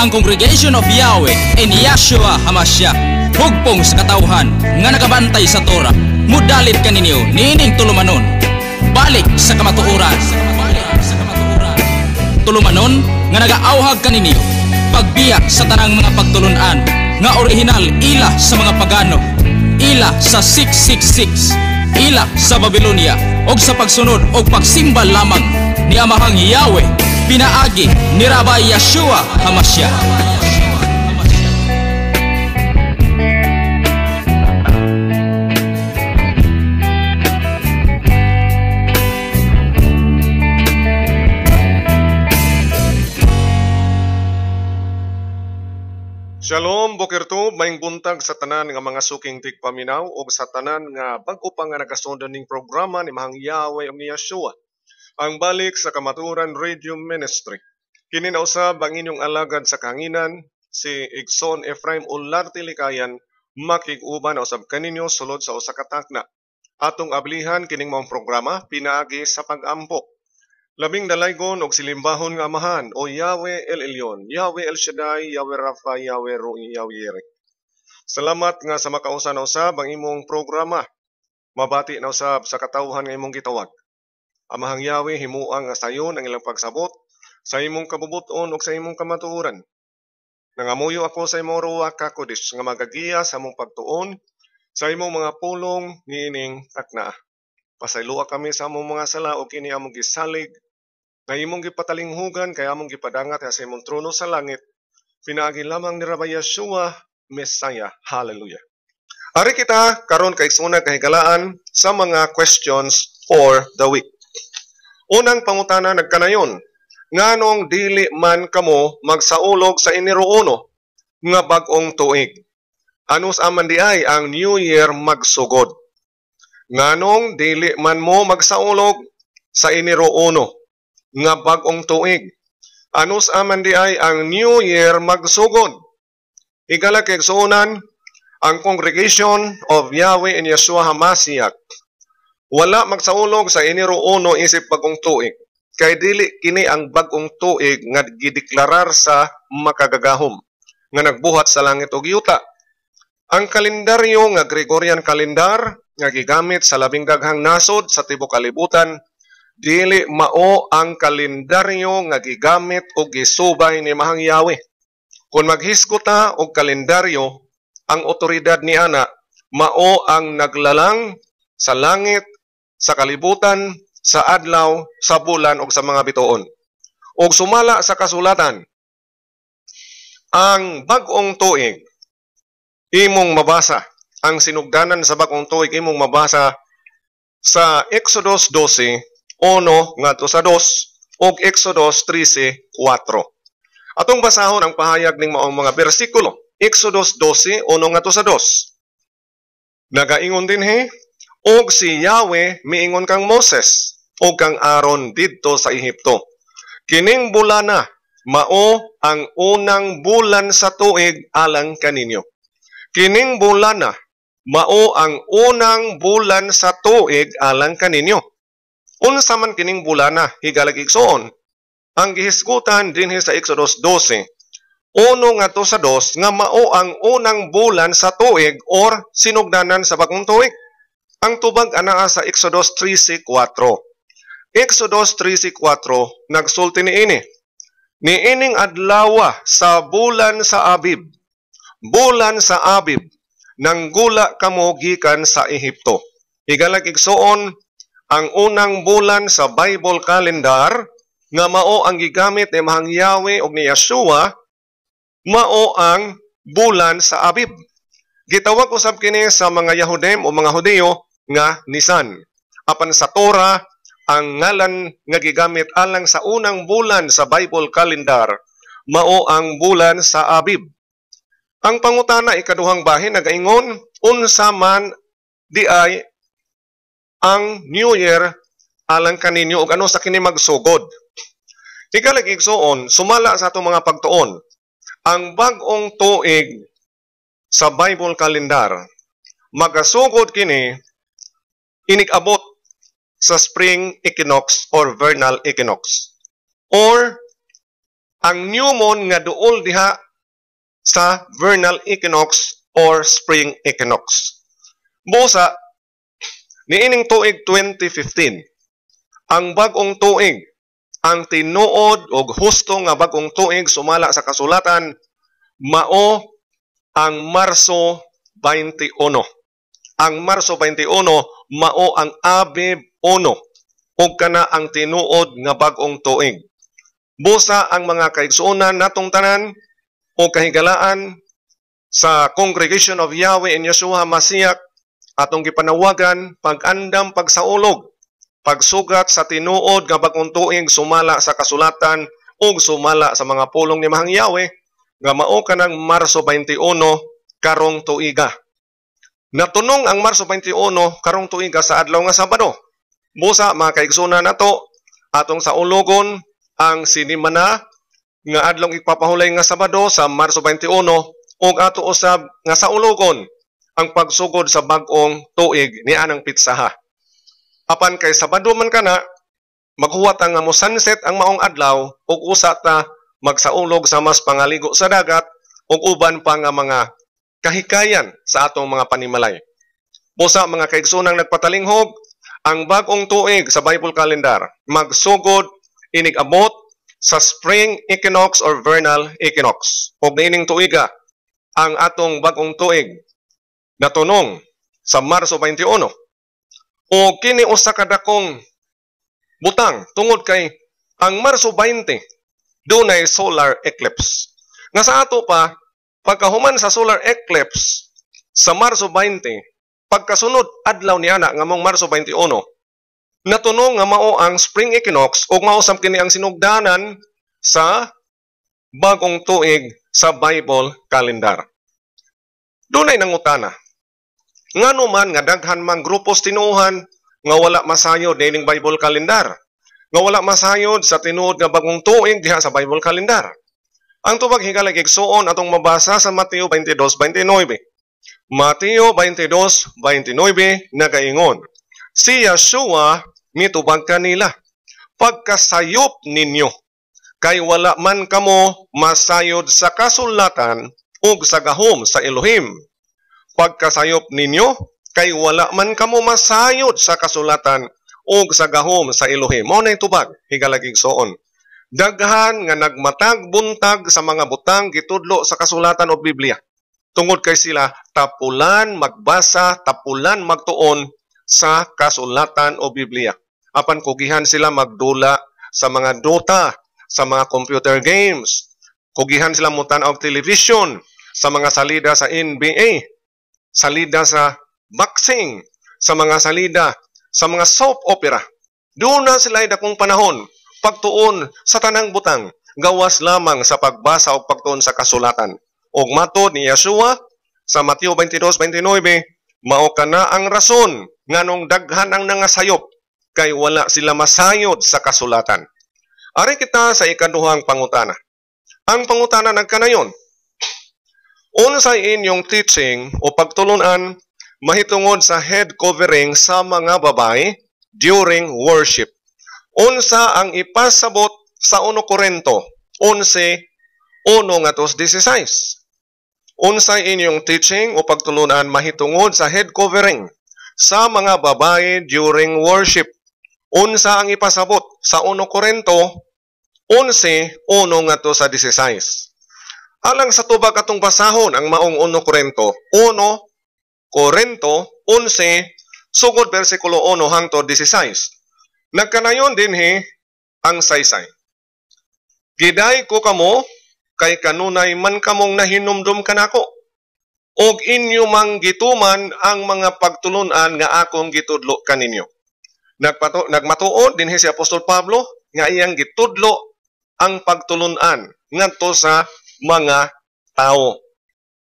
ang Congregation of Yahweh in Yahshua HaMashiach, hugpong sa katauhan nga nakabantay sa Torah, mudalit kaninyo niining tulumanon, balik sa kamatuoran. Tulumanon nga nagaawhag kaninyo, pagbiyak sa tanang mga pagtulunan nga orihinal ila sa mga pagano, ila sa 666, ila sa Babylonia, og sa pagsunod og pagsimba lamang ni Amahang Yahweh, pinaagi ni Rabbi Yahshua HaMashiach. Shalom, Boker Tov, maing buntag sa tanan nga mga suking tigpaminaw o sa tanan nga bago pa nga nagasundan ning programa ni Mahang Yahweh o ni Yahshua, ang balik sa Kamaturan Radio Ministry. Kini na usab ang inyong alagad sa kahanginan, si Igsoon Ephraim Ularte Likayan, makig-uban na usab kaninyo sulod sa usa ka takna. Atong ablihan kining maong programa pinaagi sa pag-ampo. Labing dalaygon og silimbahon nga amahan o Yahweh El Elyon, Yahweh El Shaddai, Yahweh Rapha, Yahweh Roi, Yahweh Yireh. Salamat nga sa makausa na usab ang imong programa. Mabati na usab sa katawhan nga imong gitawag. Amahang Yahweh himuang nga sayon ang ilang pagsabot sa imong kabubuton ug sa imong kamatuoran. Nangamuyo ako sa imong Ruach HaKodesh nga magagiya sa imong pagtuon sa imong mga pulong niining takna. Pasayloa kami sa among mga sala o kini among gisalig na imong gipatalinghugan kay among gipadangat sa imong trono sa langit. Pinaagi lamang ni Rabbi Yahshua Messiah. Hallelujah. Ari kita karon kay suna kahigalaan sa mga questions for the week. Unang pangutana nagkanayon, nganong dili man kamo magsaulog sa Enero 1 nga bag-ong tuig? Anus aman di ay ang New Year magsugod? Nganong dili man mo magsaulog sa Enero 1 nga bag-ong tuig? Anus aman di ay ang New Year magsugod? Igala kay suunan, ang Congregation of Yahweh in Yahshua HaMashiach wala magsaulog sa Enero 1 isip bag-ong tuig. Kay dili kini ang bag-ong tuig nga gideklarar sa makagagahom nga nagbuhat sa langit ug yuta. Ang kalendaryo nga Gregorian calendar nga gigamit sa labing daghang nasod sa tibuok kalibutan, dili mao ang kalendaryo nga gigamit o gisubay ni Mahang Yahweh. Kung maghisgota og kalendaryo, ang otoridad ni ana mao ang naglalang sa langit, sa kalibutan, sa adlaw, sa bulan ug sa mga bituon. Ug sumala sa kasulatan, ang bag-ong tuig imong mabasa, ang sinugdanan sa bag-ong tuig imong mabasa sa Exodus 12, 1 ngadto sa 2 ug Exodus 13, 4. Atong basahon ang pahayag ning maong mga bersikulo. Exodus 12, 1 ngadto sa 2. Nagaingon dinhi, og si Yahweh miingon kang Moses ug kang Aaron didto sa Ehipto. Kining bulana mao ang unang bulan sa tuig alang kaninyo. Kining bulana mao ang unang bulan sa tuig alang kaninyo. Unsa man kining bulana higalag igsoon? Ang gihisgutan dinhi sa Exodus 12, 1 ngadto sa 2 nga mao ang unang bulan sa tuig or sinugdanan sa bagong tuig. Ang tubag anaa sa Exodus 13:4. Exodus 13:4 nagsulti niini. Niining adlaw sa bulan sa Abib. Bulan sa Abib, nanggula kamo gikan sa Ehipto. Higalag igsoon, ang unang bulan sa Bible calendar nga mao ang gigamit ni Mahang Yahweh ug ni Yahshua, mao ang bulan sa Abib. Gitawag usab kini sa mga Yahudim o mga Hudiyo nga Nisan. Apan sa Torah, ang ngalan nga gigamit alang sa unang bulan sa Bible calendar mao ang bulan sa Abib. Ang pangutana ikaduhang bahin nagaingon, unsa man di ay ang New Year alang kaninyo ug ano sa kini magsugod? Higalag igsoon, sumala sa atong mga pagtuon, ang bag-ong tuig sa Bible calendar magasugod kini inig-abot sa spring equinox or vernal equinox or ang new moon nga duol diha sa vernal equinox or spring equinox. Busa, niining tuig 2015, ang bagong tuig, ang tinuod o husto nga bagong tuig sumala sa kasulatan, mao ang Marso 21. Ang Marso 21, mao ang Abib 1, ug kana ang tinuod nga bagong tuig. Busa ang mga kaigsuonan natong tanan o kahigalaan sa Congregation of Yahweh in Yeshua Masiak atong gipanawagan pag-andam pagsaulog, pagsugat sa tinuod nga bagong tuig sumala sa kasulatan ug sumala sa mga pulong ni Mahang Yahweh nga mao kanang Marso 21 karong tuiga. Natunong ang Marso 21 karong tuiga sa adlaw nga Sabado. Busa mga kaigsuonan nato atong sa ulogon ang sinimana nga adlong ipapahulay nga Sabado sa Marso 21 ug ato usab nga sa ulogon ang pagsugod sa bag-ong tuig ni anang pitsaha. Apan kay Sabado man kana, maghuwat nga mo sunset ang maong adlaw ug usa ta magsaulog sa mas pangaligo sa dagat ug uban pa nga mga kahikayan sa atong mga panimalay. Busa mga kaigsunang nagpatalinghog, ang bag-ong tuig sa Bible calendar magsugod inig abot sa spring equinox or vernal equinox. Ug niining tuiga ang atong bag-ong tuig natunong sa Marso 21. O kini usa ka dakong butang tungod kay ang Marso 20 dunay solar eclipse. Nga sa ato pa pagkahuman sa solar eclipse sa Marso 20, pagkasunod adlaw niana nga mong Marso 21, natunong nga mao ang spring equinox ug mao sam kini ang sinugdanan sa bagong tuig sa Bible calendar. Dunay nangutana. Ngano man nga daghan mang grupos tinuohan nga wala masayod nining Bible calendar. Nga wala masayod sa tinuod nga bagong tuig diha sa Bible calendar. Ang tubag higala igsuon atong mabasa sa Mateo 22:29. Mateo 22:29 nagaingon, si Yeshua mitubag kanila, pagkasayop ninyo, kay wala man kamo masayod sa kasulatan ug sa gahom sa Elohim. Pagkasayop ninyo, kay wala man kamo masayod sa kasulatan ug sa gahom sa Elohim. Mao na tubag higala igsuon. Daghan nga nagmatag buntag sa mga butang gitudlo sa kasulatan o Biblia. Tungod kay sila tapulan magbasa, tapulan magtuon sa kasulatan o Biblia. Apan kugihan sila magdula sa mga dota, sa mga computer games. Kugihan sila mutan-aw og television, sa mga salida sa NBA, salida sa boxing, sa mga salida sa mga soap opera. Doon na sila dakong panahon pagtuon sa tanang butang, gawas lamang sa pagbasa o pagtuon sa kasulatan. Og matod ni Yeshua sa Mateo 22:29, mao kana ang rason nganong daghan ang nangasayop kay wala sila masayod sa kasulatan. Ari kita sa ikaduhang pangutana. Ang pangutana nagkanayon, unsay inyong teaching o pagtulunan mahitungod sa head covering sa mga babae during worship? Unsa ang ipasabot sa 1 Korinto 11:1-16? Unsay inyong teaching o pagtulunan mahitungod sa head covering sa mga babae during worship? Unsa ang ipasabot sa 1 Korinto 11:1-16? Alang sa tubag atong basahon ang maong 1 Korinto 11 sugod bersikulo 1 hangtod 16. Nagkanayon dinhi ang saysay. Giday ko kamo kay kanunay man kamong nahinumdum kanako. Og inyo mang gituman ang mga pagtulunan nga akong gitudlo kaninyo. Nagmatuod dinhi si Apostol Pablo nga iyang gitudlo ang pagtulunan ngadto sa mga tao.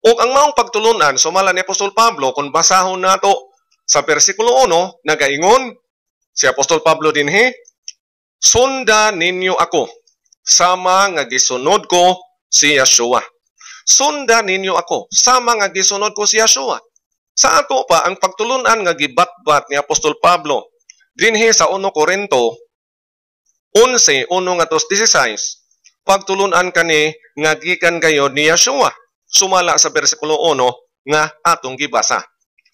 Og ang maong pagtulunan sumala ni Apostol Pablo kung basahon nato sa bersikulo 1 nagaingon si Apostol Pablo dinhi, sunda ninyo ako, sama nga gisunod ko si Yeshua. Sunda ninyo ako, sama nga gisunod ko si Yeshua. Sa ato pa, ang pagtulunan nga gibatbat ni Apostol Pablo, dinhi sa 1 Korinto 11:1-16, pagtulunan kani nga gikan kayo ni Yeshua. Sumala sa bersikulo 1 nga atong gibasa.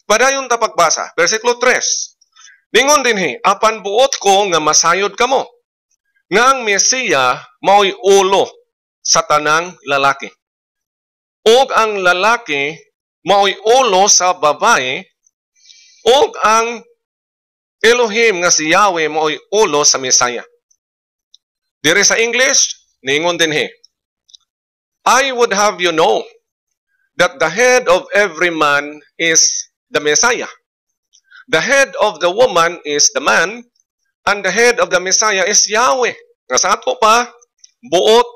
Padayon ta pagbasa, bersikulo 3. Ningon dinhi, apan buot ko nga masayod kamo, nga ang Mesiya mao'y ulo sa tanang lalaki. Og ang lalaki mao'y ulo sa babae, og ang Elohim nga si Yahweh mao'y ulo sa Mesiya. Dire sa English, ningon dinhi, I would have you know that the head of every man is the Messiah. The head of the woman is the man, and the head of the Messiah is Yahweh. Nga sa ato pa, buot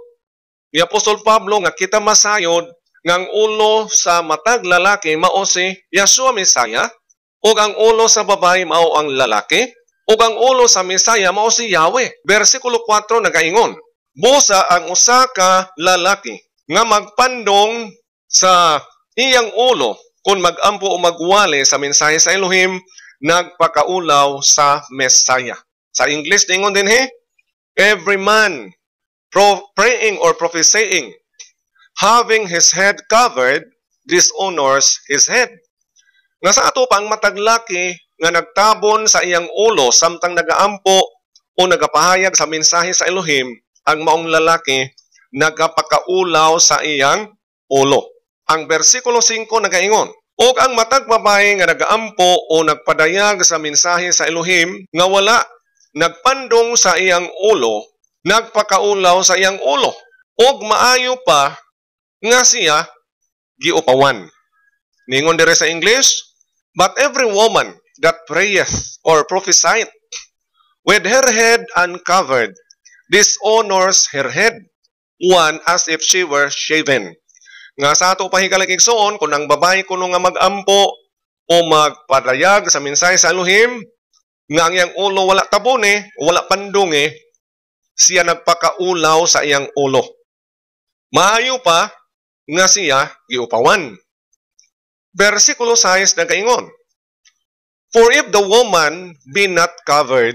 ni Apostol Pablo nga kita masayod nga ang ulo sa matag lalaki mao si Yeshua Messiah, ug ang ulo sa babae mao ang lalaki, ug ang ulo sa Messiah mao si Yahweh. Bersikulo 4 nagaingon, busa ang usa ka lalaki nga magpandong sa iyang ulo kung magampo o magwali sa mensahe sa Elohim, nagpakaulaw sa Messiah. Sa English, ningon din every man praying or prophesying, having his head covered, dishonors his head. Nga sa ato pang mataglaki nga nagtabon sa iyang ulo samtang nagaampo o nagapahayag sa mensahe sa Elohim, ang maong lalaki nagapakaulaw sa iyang ulo. Ang bersikulo 5 nagaingon, og ang matag babae nga nagaampo o nagpadayag sa mensahe sa Elohim nga wala nagpandong sa iyang ulo, nagpakaulaw sa iyang ulo, og maayo pa nga siya giupawan. Ningon dire sa English, but every woman that prayeth or prophesieth with her head uncovered dishonors her head, one as if she were shaven. Nga sa ato pahikalagigsoon, kung ang babae kuno nga magampo o magpadayag sa mensahe sa Elohim, nga ang iyang ulo wala tabone, wala pandunge, siya nagpakaulaw sa iyang ulo. Maayo pa nga siya giupawan. Bersikulo 6 nagaingon, for if the woman be not covered,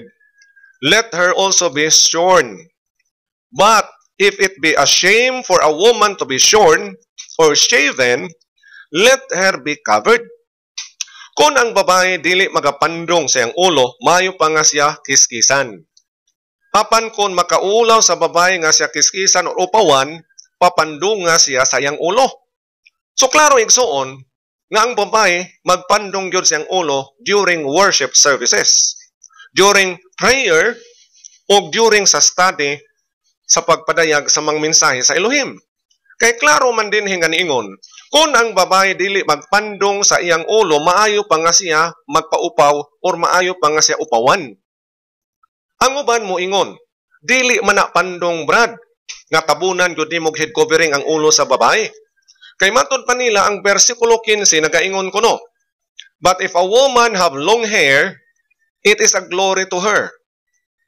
let her also be shorn. But if it be a shame for a woman to be shorn or shaven, let her be covered. Kung ang babae dili magapandong sa iyang ulo, maayo pa nga siya kiskisan. Apan kung makaulaw sa babae nga siya kiskisan o upawan, papandong nga siya sa iyang ulo. So klaro igsoon nga ang babae magpandong gyud sa iyang ulo during worship services, during prayer, o during sa study sa pagpadayag sa mga mensahe sa Elohim. Kay klaro man din hinganiingon, kung ang babae dili magpandong sa iyang ulo, maayo pa nga siya magpaupaw or maayo pa nga siya upawan. Ang uban mo ingon, dili man na pandong brad, nga tabunan gyud nimog head covering ang ulo sa babae. Kay matud pa nila ang bersikulo 15 nagaingon kuno, but if a woman have long hair, it is a glory to her,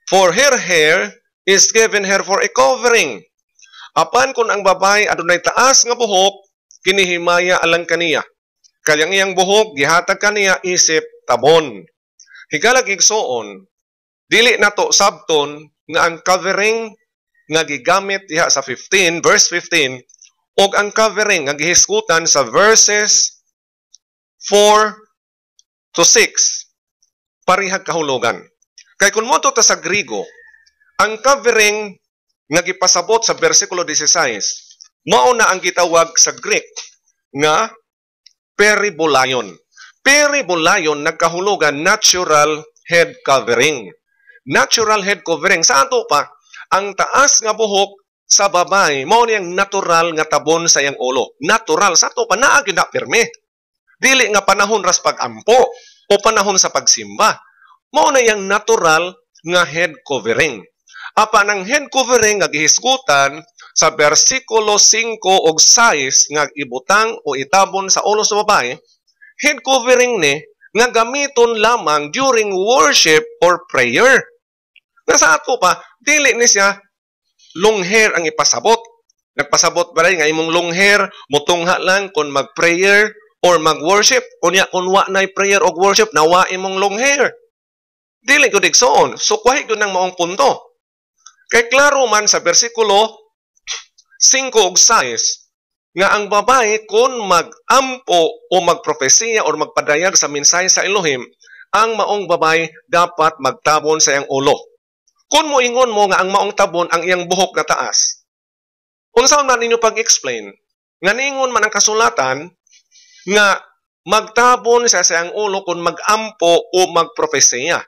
for her hair is given her for a covering. Apan kung ang babae adunay taas nga buhok, kinihimaya alang kaniya. Kayang iyang buhok gihatag kaniya isip tabon. Hikalag igsoon, dili nato sabton nga ang covering nga gigamit diha sa 15 verse 15 og ang covering nga gihisgutan sa verses 4 to 6 parihag kahulugan. Kay kun moto ta sa Griego, ang covering nga gipasabot sa bersikulo 16, mao na ang gitawag sa Greek nga peribolayon. Peribolayon nagkahulugan natural head covering. Natural head covering sa ato pa ang taas nga buhok sa babae mao niyang natural nga tabon sa iyang ulo. Natural sa ato pa naa gyud na pirme. Dili nga panahon ras pag-ampo o panahon sa pagsimba. Mao na yang natural nga head covering. Apan ang head covering nga gihisgutan sa bersikulo 5 ug 6 nga ibutang o itabon sa ulo sa babae, head covering ni nga gamiton lamang during worship or prayer. Nga sa ato pa, dili ni siya long hair ang ipasabot. Nagpasabot ba nga imong long hair, mutungha lang kung mag-prayer or mag-worship. Kunya kung wa na'y prayer o worship, nawa imong long hair. Dili ko digsoon. So, kwahi ko ng maong punto. Kay klaro man sa bersikulo 5 ug 6 nga ang babae kung mag-ampo o magprofesiya o magpadayag sa mensahe sa Elohim, ang maong babae dapat magtabon sa iyang ulo. Kung moingon mo nga ang maong tabon ang iyang buhok na taas, unsaon man ninyo pag-explain nga ningon man ang kasulatan nga magtabon sa iyang ulo kung mag-ampo o magprofesiya.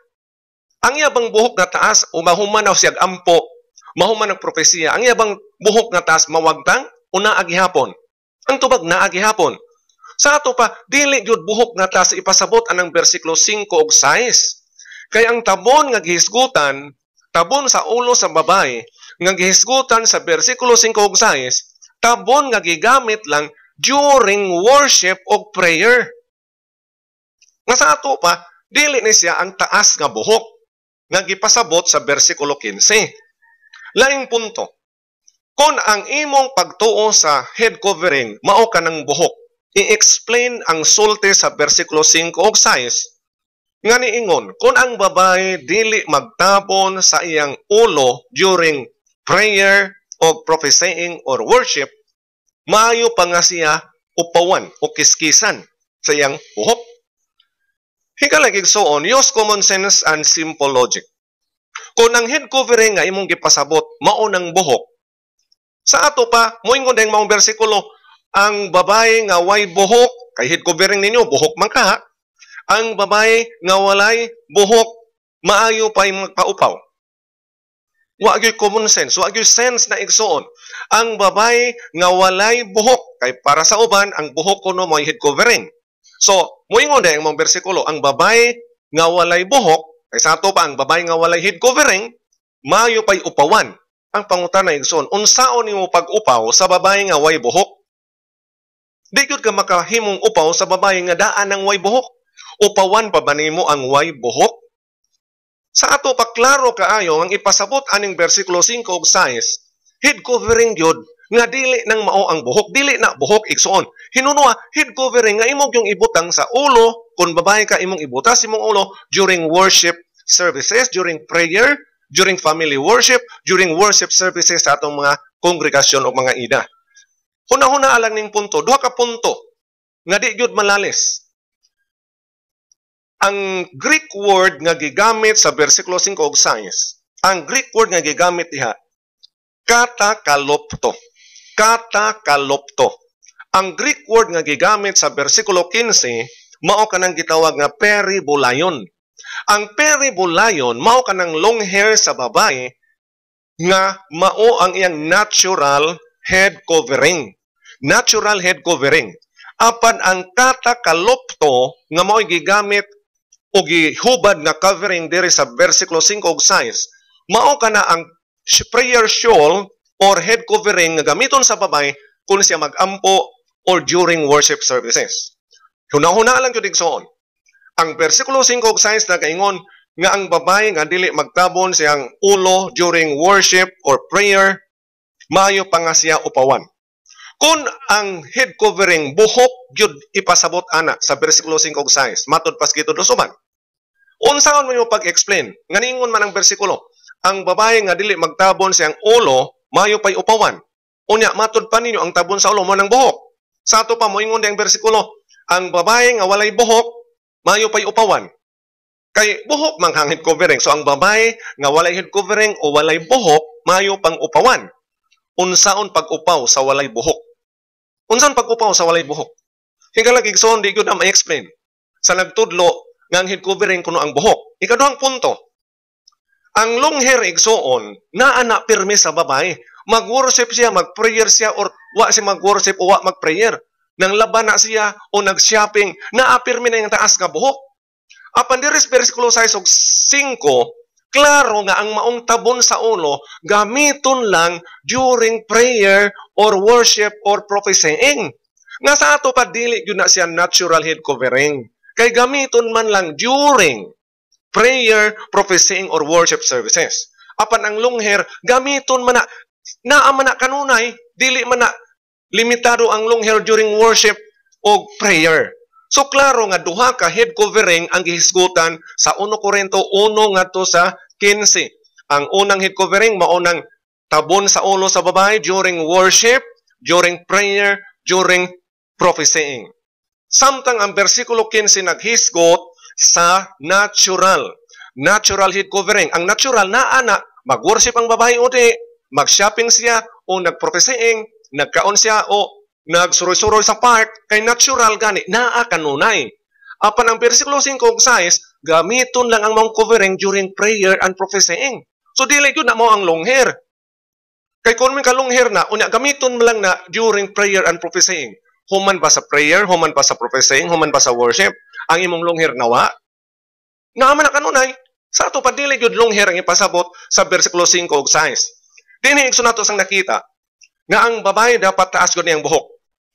Ang iyabang buhok na taas o mahuman na siyag ampo, mahuman ang propesiya, ang iyabang buhok na taas mawagtang o naagihapon. Ang tubag naagihapon. Sa ato pa, dili gyud buhok nga taas ipasabot anang bersikulo 5 ug 6. Kay ang tabon nga gihisgutan, tabon sa ulo sa babae, nga gihisgutan sa bersikulo 5 ug 6, tabon nga gigamit lang during worship o prayer. Nga sa ato pa, dili ni siya ang taas nga buhok nga gipasabot sa bersikulo 15. Laing punto, kung ang imong pagtuo sa head covering mao ka ng buhok, i-explain ang sulti sa bersikulo 5 ug 6 nga niingon, kung ang babae dili magtabon sa iyang ulo during prayer o prophesying or worship, maayo pa nga siya upawan o kiskisan sa iyang buhok. Hikalag igsuon, use common sense and simple logic. Kung ang head covering nga imong gipasabot mao ng buhok, sa ato pa moingon dayang maong bersikulo, ang babae nga way buhok, kay head covering ninyo, buhok man ka, ang babae nga walay buhok, maayo pa yung magpaupaw. Wa gyud common sense, wa gyud sense na igsuon. Ang babae nga walay buhok, kay para sa uban, ang buhok kuno may head covering. So, moingon dayang mong bersikulo, ang babae nga walay buhok, kay sa ato pa, ang babae nga walay head covering, maayo pa'y upawan. Ang pangutana igsuon, unsaon nimo pag-upaw sa babae nga way buhok? Di gyud ka makahimong upaw sa babae nga daan ng way buhok. Upawan pa ba nimo ang way buhok? Sa ato pa klaro kaayo ang ipasabot aning bersikulo 5 ug 6, head covering gyud nga dili nang mao ang buhok, dili na buhok igsuon. Hinunua head covering nga imong yung ibutang sa ulo, kung babae ka imong ibutas imong ulo during worship services, during prayer, during family worship, during worship services sa atong mga kongregasyon o mga ida. Huna-huna alang ning punto, duha ka punto nga di gyud malalis. Ang Greek word nga gigamit sa bersikulo 5 ug 6, ang Greek word nga gigamit diha, katakalopto. Katakalopto. Ang Greek word nga gigamit sa bersikulo 15, mao kanang gitawag nga peribulayon. Ang peribulayon mao kanang long hair sa babae nga mao ang iyang natural head covering. Natural head covering. Apan ang katakalopto nga mao gigamit o gihubad nga covering diri sa bersikulo 5 ug 6, mao kana ang prayer shawl or head covering nga gamiton sa babae kung siya mag-ampo or during worship services. Huna-huna lang gyud igsoon. Ang bersikulo 5 ug 6 nagaingon nga ang babae nga dili magtabon siyang ulo during worship or prayer, maayo pa nga siya upawan. Kung ang head covering buhok gyud ipasabot ana sa bersikulo 5 ug 6, matud pas gito dosuman. Unsaon man mo pag-explain? Nganingon man ang bersikulo, ang babae nga dili magtabon siyang ulo, maayo pay upawan. Unya matud pa ninyo ang tabon sa ulo mo ng buhok. Sa ato pa moingon dayang bersikulo, ang babae nga walay buhok, maayo pay upawan. Kay buhok man ang head covering. So ang babae nga walay head covering o walay buhok, maayo pang upawan. Unsaon pag-upaw sa walay buhok? Unsaon pag-upaw sa walay buhok? Hinggalag igsoon di gyud na ma-explain. Sa nagtudlo nga ang head covering kuno ang buhok. Ikaduhang punto. Ang long hair igsoon naa na pirmi sa babae. Mag-worship siya, mag-prayer siya or wa siya mag-worship o wa mag-prayer. Nang laban na siya o nag-shopping, naa pirmi na yung taas nga buhok. Apan diri sa bersikulo 6 ug 5, klaro nga ang maong tabon sa ulo gamiton lang during prayer or worship or prophesying. Nga sa ato pa dili gyud na siya natural head covering. Kay gamiton man lang during prayer, prophesying or worship services. Apan ang long hair gamiton man na naa man na kanunay, dili man na limitado ang long hair during worship o prayer. So klaro nga duha ka head covering ang gihisgutan sa 1 Korinto 1 ngadto sa 15. Ang unang head covering mao nang tabon sa ulo sa babae during worship, during prayer, during prophesying. Samtang ang versikulo 15 naghisgot sa natural head covering. Ang natural na ana, mag-worship ang babae o di, mag-shopping siya o nag-prophesying, nagkaon siya o nagsuroy-suroy sa park, kay natural gani, naa kanunay. Apan ang versikulo 5 ug 6, gamiton lang ang mount covering during prayer and prophesying. So dili yun na mo ang long hair. Kay kung may ka long hair na, unya gamiton mo lang na during prayer and prophesying. Human ba sa prayer, human ba sa prophesying, human ba sa worship, ang imong long hair nawa? Naaman na kanunay. Sa ato pa dili yun long hair ang ipasabot sa versikulo 5 ug 6. Dini igso nato sang nakita nga ang babae dapat taas gyud iyang buhok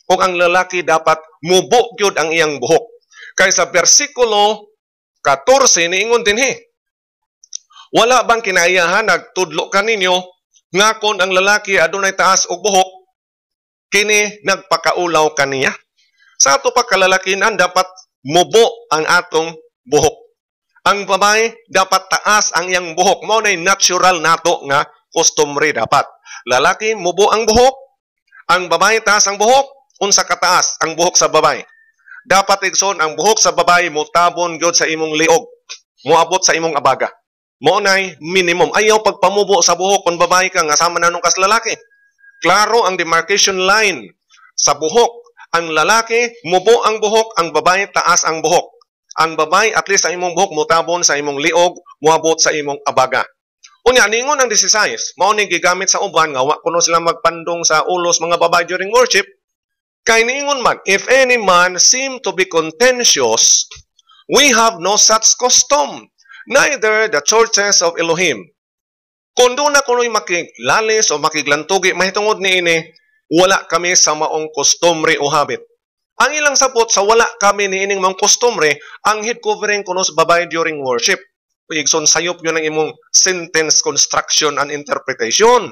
ug ang lalaki dapat mubo gyud ang iyang buhok. Kay sa versikulo 14 niingon dinhi, wala bang kinaiyahan nagtudlo kaninyo nga kon ang lalaki adunay taas og buhok kini nagpakaulaw kaniya? Sa ato pa kalalakinan dapat mubo ang atong buhok. Ang babae dapat taas ang iyang buhok. Mao nay natural nato nga customary dapat. Lalaki mubo ang buhok, ang babae taas ang buhok, unsa kataas ang buhok sa babae. Dapat igsoon ang buhok sa babae motabon gyud sa imong liog, moabot sa imong abaga. Mao nay minimum. Ayaw pagpamubo sa buhok kon babae ka nga sama nanong kas lalaki. Klaro ang demarcation line sa buhok. Ang lalaki mubo ang buhok, ang babae taas ang buhok. Ang babae at least sa imong buhok motabon sa imong liog, moabot sa imong abaga. Unya ningon ang 16, mao ni gigamit sa uban nga wa kuno sila magpandong sa ulos mga babae during worship. Kay niingon man, if any man seem to be contentious, we have no such custom, neither the churches of Elohim. Kung doon na kuno'y makilalis o makiglantugi, mahitungod ni ini, wala kami sa maong customary o habit. Ang ilang sabot sa wala kami ni ining maong customary, ang head covering kuno sa babae during worship. Igsoon sayop yun ang imong sentence construction and interpretation.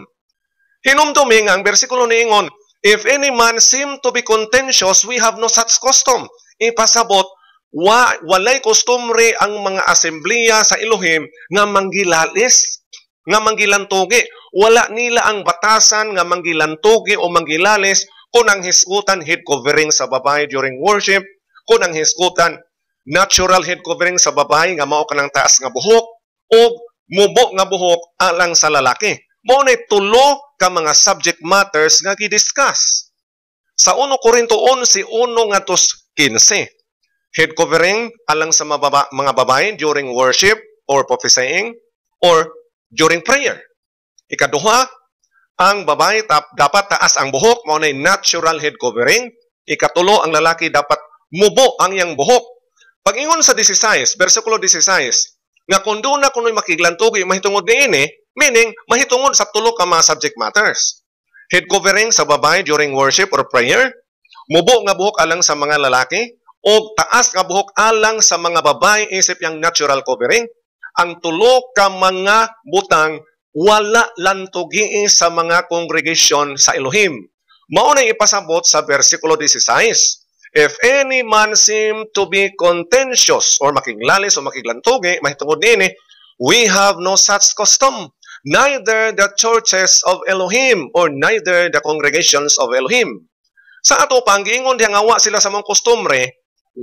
Hinumdumi nga ang bersikulo niingon, if any man seem to be contentious, we have no such custom. Ipasabot, walay customary ang mga asembleya sa Elohim nga manggilalis, nga manggilantugi. Wala nila ang batasan nga manggilantugi o manggilalis kung ang hisgutan head covering sa babae during worship, kung ang hisgutan natural head covering sa babae nga mao kanang taas nga buhok o mubo nga buhok alang sa lalaki. Mao nay tulo ka mga subject matters nga gidiscuss. Sa 1 Korinto 11:1 ngadtos 15, head covering alang sa mga babae during worship or prophesying or during prayer. Ikaduha, ang babae dapat taas ang buhok, mao nay natural head covering. Ikatulo, ang lalaki dapat mubo ang iyang buhok. Pag-ingon sa 16, versikulo 16, nga kung doon na kuno'y makiglantugi, mahitungod ni ini, meaning, mahitungod sa tulo ka mga subject matters. Head covering sa babae during worship or prayer, mubo nga buhok alang sa mga lalaki, o taas nga buhok alang sa mga babae isip yang natural covering. Ang tulo ka mga butang, wala lantugi sa mga congregation sa Elohim. Mao na ipasabot sa versikulo 16. If any man seem to be contentious or makiglalis o makiglantugi, mahitungod nini, we have no such custom, neither the churches of Elohim or neither the congregations of Elohim. Sa ato pang giingon diha nga wa sila sa mga customary,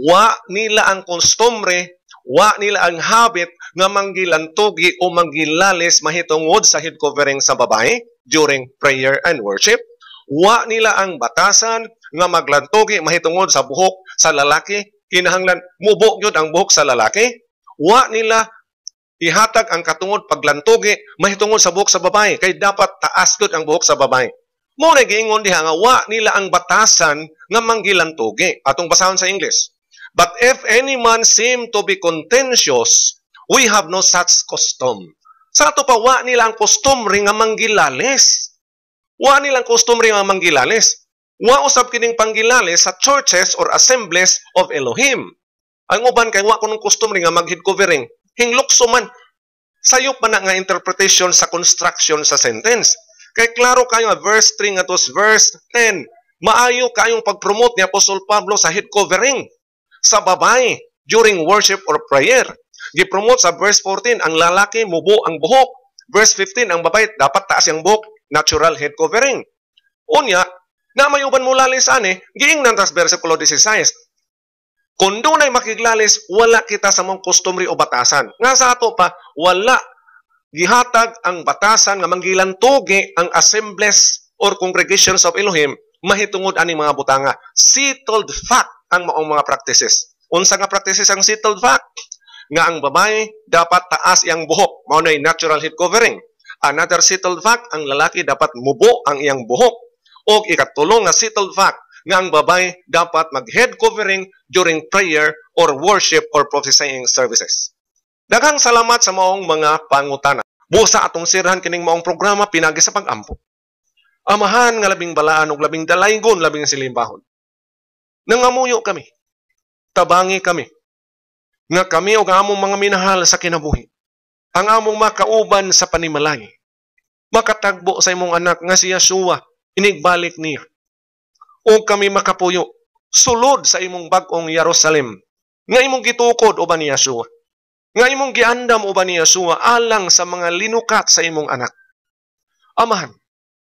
wa nila ang customary, wa nila ang habit nga manggilantugi o manggilalis mahitungod sa head covering sa babae during prayer and worship. Wa nila ang batasan nga maglantugi mahitungod sa buhok sa lalaki, kinahanglan mubo gyud ang buhok sa lalaki. Wa nila ihatag ang katungod paglantugi mahitungod sa buhok sa babae, kay dapat taas gyud ang buhok sa babae. Mo na giingon diha nga wa nila ang batasan nga manggilantugi. Atong basahon sa English. But if any man seem to be contentious, we have no such custom. Sa ato pa wa nila ang customary nga manggilalis. Wa nilang customary nga manggilalis. Wa usab kining panggilalis sa churches or assemblies of Elohim. Ang uban kay wa kunong customary nga mag-head covering. Hinglukso man. Sayop man na nga interpretation sa construction sa sentence. Kay klaro kayo nga verse 3 ngadtos verse 10. Maayo kayong pag-promote ni Apostol Pablo sa head covering sa babae during worship or prayer. Gipromote sa verse 14, ang lalaki mubo ang buhok. Verse 15, ang babae dapat taas ang buhok. natural head covering. Unya, na may uban mo lalis ani, giingnan tas versikulo 16. Kung doon ay makiglalis, wala kita sa mong customary o batasan. Nga sa ato pa, wala gihatag ang batasan nga manggilan tugi ang assemblies or congregations of Elohim mahitungod ani mga butanga. Settled fact ang maong mga practices. Unsa nga practices ang settled fact? Nga ang babae dapat taas iyang buhok. Mao nay natural head covering. Another settled fact, ang lalaki dapat mubo ang iyang buhok. O ikatulong nga settled fact, nga ang babae dapat mag-head covering during prayer or worship or prophesying services. Daghang salamat sa maong mga pangutana. Busa atong sirhan kining maong programa pinagi sa pag-ampo. Amahan nga labing balaan ug labing dalaygon, labing silimbahon. Nangamuyo kami. Tabangi kami. Nga kami ug among mga minahal sa kinabuhi. Ang among makauban sa panimalay. Makatagbo sa imong anak nga si Yeshua, inigbalik niya. O kami makapuyo, sulod sa imong bag-ong Jerusalem, nga imong gitukod uban ni Yeshua, nga imong giandam uban ni Yeshua alang sa mga linukat sa imong anak. Amahan,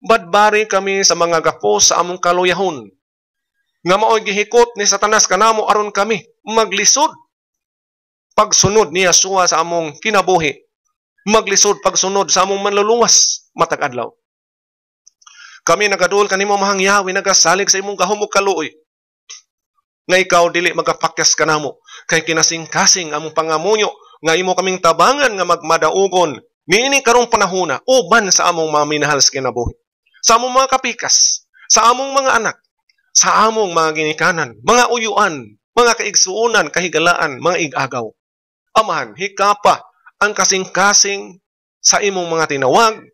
badbari kami sa mga gapo sa among kaluyahon, nga mao'y gihikot ni Satanas kanamo aron kami maglisod. Pagsunod ni Yeshua sa among kinabuhi, maglisod pagsunod sa among manluluwas matag adlaw. Kami nagadul kanimo mahang Yahweh nagasalig sa imong gahom ug kaluoy. Nga ikaw dili magapakyas kanamo kay kinasing-kasing among pangamuyo nga imo kaming tabangan nga magmadaugon niini karong panahona uban sa among mga minahal sa kinabuhi. Sa among mga kapikas, sa among mga anak, sa among mga ginikanan, mga uyuan, mga kaigsuunan, kahigalaan, mga igagaw. Amahan, hikapa ang kasing-kasing sa imong mga tinawag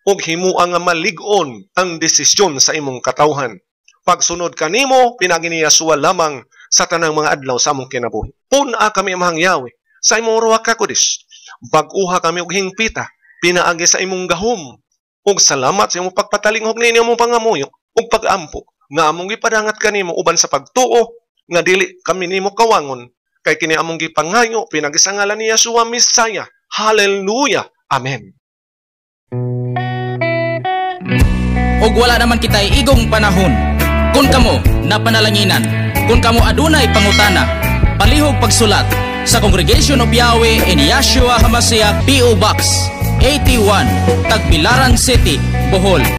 ug himuang nga malig-on ang desisyon sa imong katawhan. Pagsunod kanimo pinagi ni Yeshua lamang sa tanang mga adlaw sa among kinabuhi. Puna kami amang Yahweh sa imong Ruach HaKodesh. Bag-uha kami og hingpita pinaagi sa imong gahom. Ug salamat sa imong pagpatalinghog ninyo among pangamuyo ug pag-ampo nga among gipadangat kanimo uban sa pagtuo nga dili kami nimo kawangon kay kini among gipangayo pinagi sa ngalan ni Yeshua Messiah. Hallelujah. Amen. Og wala naman kitay igong panahon. Kung kamo napanalanginan, kung kamo adunay pangutana, palihog pagsulat sa Congregation of Yahweh in Yeshua HaMashiach, P.O. Box 81, Tagbilaran City, Bohol.